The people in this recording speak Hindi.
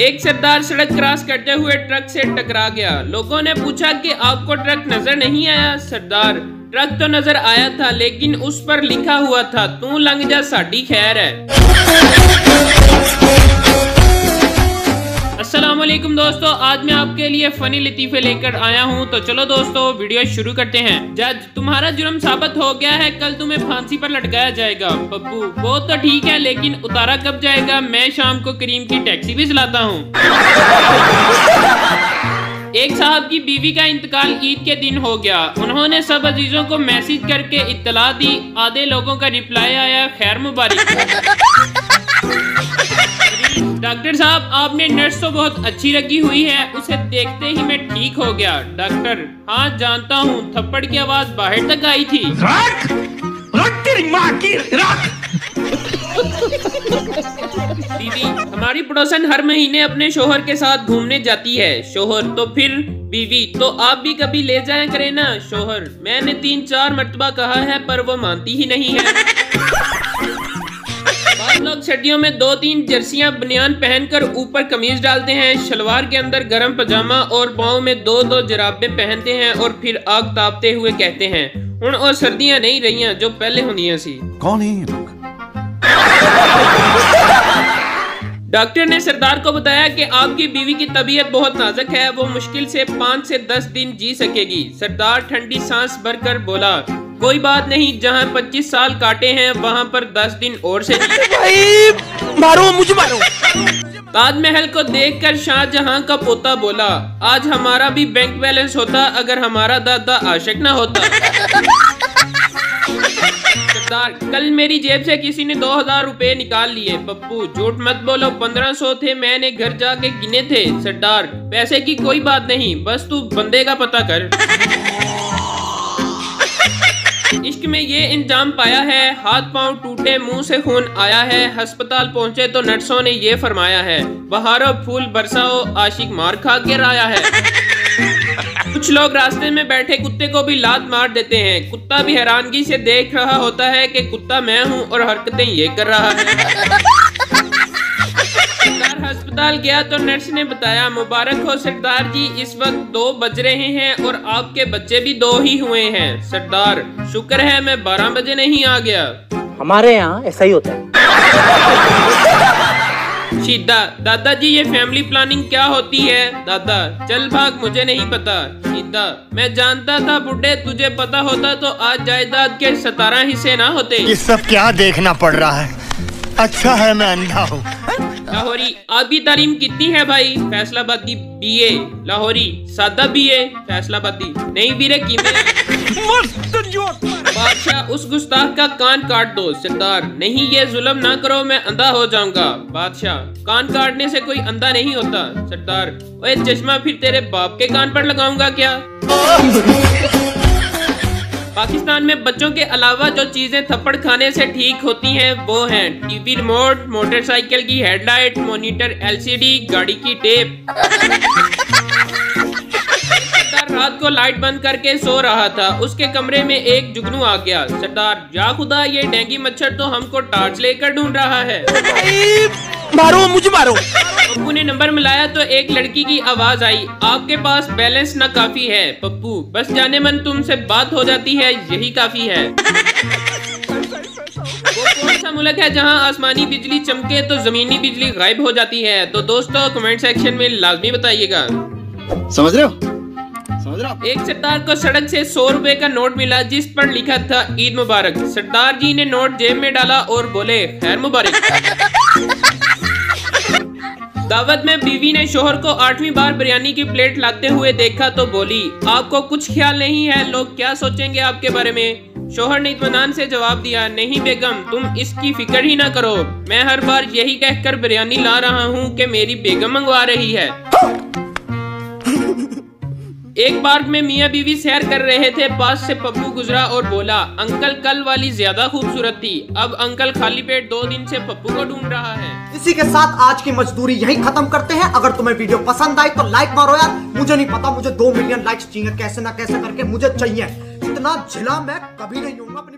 एक सरदार सड़क क्रॉस करते हुए ट्रक से टकरा गया। लोगों ने पूछा कि आपको ट्रक नजर नहीं आया? सरदार, ट्रक तो नजर आया था लेकिन उस पर लिखा हुआ था तू लंघ जा साडी खैर है। अस्सलामुअलैकुम दोस्तों, आज मैं आपके लिए फनी लतीफे लेकर आया हूं। तो चलो दोस्तों वीडियो शुरू करते हैं। जज, तुम्हारा जुर्म साबित हो गया है, कल तुम्हें फांसी पर लटकाया जाएगा। पप्पू, वो तो ठीक है लेकिन उतारा कब जाएगा? मैं शाम को करीम की टैक्सी भी चलाता हूँ। एक साहब की बीवी का इंतकाल ईद के दिन हो गया। उन्होंने सब अजीजों को मैसेज करके इत्तला दी। आधे लोगों का रिप्लाई आया खैर मुबारक। डॉक्टर साहब, आपने नर्स तो बहुत अच्छी रखी हुई है, उसे देखते ही मैं ठीक हो गया। डॉक्टर, हाँ जानता हूँ, थप्पड़ की आवाज बाहर तक आई थी। रख तेरी माँ की रख। दीदी, हमारी पड़ोसन हर महीने अपने शोहर के साथ घूमने जाती है। शोहर, तो फिर बीवी, तो आप भी कभी ले जाया करें ना। शोहर, मैंने 3-4 मर्तबा कहा है पर वो मानती ही नहीं है। लोग सर्दियों में 2-3 जर्सियां बनियान पहनकर ऊपर कमीज डालते हैं, शलवार के अंदर गरम पजामा और पाँव में 2-2 जराबे पहनते हैं और फिर आग तापते हुए कहते हैं हुण और सर्दियां नहीं रही जो पहले होंदियां सी। कौन है ये लोग? डॉक्टर ने सरदार को बताया कि आपकी बीवी की तबीयत बहुत नाजुक है, वो मुश्किल से 5 से 10 दिन जी सकेगी। सरदार ठंडी सांस भरकर बोला, कोई बात नहीं, जहाँ 25 साल काटे हैं वहाँ पर 10 दिन और से भाई मारो मुझे मारो। ताजमहल को देखकर शाहजहां का पोता बोला, आज हमारा भी बैंक बैलेंस होता अगर हमारा दादा आशिक ना होता। सरदार, कल मेरी जेब से किसी ने 2000 रुपए निकाल लिए। पप्पू, झूठ मत बोलो, 1500 थे, मैंने घर जाके गिने थे। सरदार, पैसे की कोई बात नहीं, बस तू बंदे का पता कर। इश्क में ये इंजाम पाया है, हाथ पांव टूटे, मुंह से खून आया है। अस्पताल पहुंचे तो नर्सों ने ये फरमाया है, बहारो फूल बरसाओ, आशिक मार खा के राया है। कुछ लोग रास्ते में बैठे कुत्ते को भी लात मार देते हैं। कुत्ता भी हैरानगी से देख रहा होता है कि कुत्ता मैं हूँ और हरकतें ये कर रहा है। अस्पताल गया तो नर्स ने बताया, मुबारक हो सरदार जी, इस वक्त 2 बज रहे हैं और आपके बच्चे भी 2 ही हुए हैं। सरदार, शुक्र है मैं 12 बजे नहीं आ गया। हमारे यहाँ ऐसा ही होता है। शीदा, दादाजी ये फैमिली प्लानिंग क्या होती है? दादा, चल भाग, मुझे नहीं पता। शीदा, मैं जानता था बुड्ढे, तुझे पता होता तो आज जायदाद के 17 हिस्से ना होते। ये सब क्या देखना पड़ रहा है? अच्छा है मैं अंधा हूँ। लाहौरी, आपकी तालीम कितनी है भाई? फैसलाबादी BA। लाहौरी, सादा BA। फैसलाबादी, नहीं बीरे बादशाह, उस गुस्ताख का कान काट दो। सरदार, नहीं ये जुल्म ना करो, मैं अंधा हो जाऊंगा। बादशाह, कान काटने से कोई अंधा नहीं होता। सरदार, ओए चश्मा फिर तेरे बाप के कान पर लगाऊंगा क्या? पाकिस्तान में बच्चों के अलावा जो चीजें थप्पड़ खाने से ठीक होती हैं वो हैं टीवी रिमोट, मोटरसाइकिल की हेडलाइट, मॉनिटर LCD, गाड़ी की टेप। रात को लाइट बंद करके सो रहा था, उसके कमरे में एक जुगनू आ गया। सरदार, या खुदा, ये डेंगी मच्छर तो हमको टॉर्च लेकर ढूंढ रहा है। मारो मुझे मारो। पप्पू ने नंबर मिलाया तो एक लड़की की आवाज आई, आपके पास बैलेंस ना काफी है। पप्पू, बस जाने मन तुमसे बात हो जाती है, यही काफी है। वो कौन सा मुल्क है जहां आसमानी बिजली चमके तो जमीनी बिजली गायब हो जाती है? तो दोस्तों कमेंट सेक्शन में लाजमी बताइएगा। समझ रहे हो? एक सरदार को सड़क से 100 रुपए का नोट मिला जिस पर लिखा था ईद मुबारक। सरदार जी ने नोट जेब में डाला और बोले खैर मुबारक। दावत में बीवी ने शोहर को 8वीं बार बिरयानी की प्लेट लाते हुए देखा तो बोली, आपको कुछ ख्याल नहीं है लोग क्या सोचेंगे आपके बारे में? शोहर ने इत्मीनान से जवाब दिया, नहीं बेगम, तुम इसकी फिक्र ही ना करो, मैं हर बार यही कहकर बिरयानी ला रहा हूँ कि मेरी बेगम मंगवा रही है। एक पार्क में मियाँ बीवी सैर कर रहे थे, पास से पप्पू गुजरा और बोला, अंकल कल वाली ज्यादा खूबसूरत थी। अब अंकल खाली पेट 2 दिन से पप्पू को ढूंढ रहा है। इसी के साथ आज की मजदूरी यहीं खत्म करते हैं। अगर तुम्हें वीडियो पसंद आई तो लाइक मारो यार, मुझे नहीं पता, मुझे 2 मिलियन लाइक्स चाहिए, कैसे ना कैसे करके मुझे चाहिए। इतना झिला मैं कभी नहीं हूँ अपनी